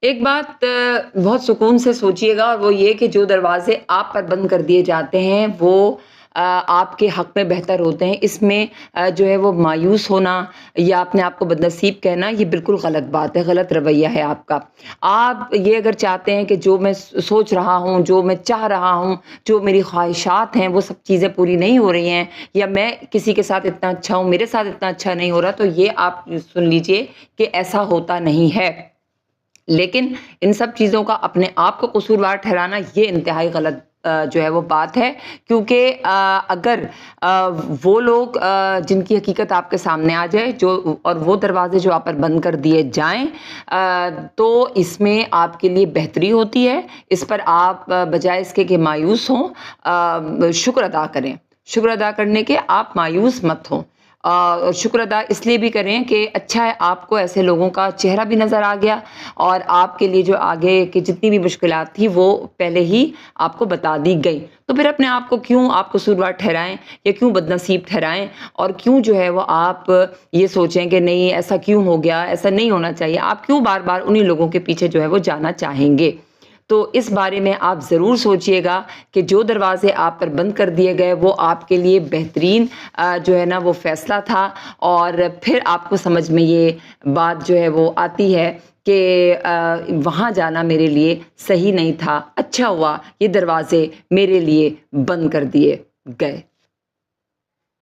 ایک بات بہت سکون سے سوچیے گا، اور وہ یہ کہ جو دروازے آپ پر بند کر دیے جاتے ہیں وہ آپ کے حق میں بہتر ہوتے ہیں۔ اس میں جو ہے وہ مایوس ہونا یا اپنے آپ کو بدنصیب کہنا، یہ بالکل غلط بات ہے، غلط رویہ ہے آپ کا۔ آپ یہ اگر چاہتے ہیں کہ جو میں سوچ رہا ہوں، جو میں چاہ رہا ہوں، جو میری خواہشات ہیں وہ سب چیزیں پوری نہیں ہو رہی ہیں، یا میں کسی کے ساتھ اتنا اچھا ہوں، میرے ساتھ اتنا اچھا نہیں ہو رہا، تو یہ آپ سن لیجئے کہ ایسا ہوتا نہیں ہے۔ لیکن ان سب چیزوں کا اپنے آپ کو قصوروار ٹھہرانا یہ انتہائی غلط جو ہے وہ بات ہے، کیونکہ اگر وہ لوگ جن کی حقیقت آپ کے سامنے آ جائے، اور وہ دروازے جو آپ پر بند کر دیے جائیں، تو اس میں آپ کے لیے بہتری ہوتی ہے۔ اس پر آپ بجائے اس کے کہ مایوس ہوں، شکر ادا کریں۔ شکر ادا کرنے کے آپ مایوس مت ہوں، اور شکر ادا اس لیے بھی کریں کہ اچھا ہے آپ کو ایسے لوگوں کا چہرہ بھی نظر آ گیا، اور آپ کے لیے جو آگے کی جتنی بھی مشکلات تھی وہ پہلے ہی آپ کو بتا دی گئی۔ تو پھر اپنے آپ کو کیوں آپ قصوروار ٹھہرائیں، یا کیوں بدنصیب ٹھہرائیں، اور کیوں جو ہے وہ آپ یہ سوچیں کہ نہیں ایسا کیوں ہو گیا، ایسا نہیں ہونا چاہیے۔ آپ کیوں بار بار انہی لوگوں کے پیچھے جو ہے وہ جانا چاہیں گے؟ تو اس بارے میں آپ ضرور سوچئے گا کہ جو دروازے آپ پر بند کر دیے گئے وہ آپ کے لیے بہترین جو ہے نا وہ فیصلہ تھا، اور پھر آپ کو سمجھ میں یہ بات جو ہے وہ آتی ہے کہ وہاں جانا میرے لیے صحیح نہیں تھا، اچھا ہوا یہ دروازے میرے لیے بند کر دیے گئے۔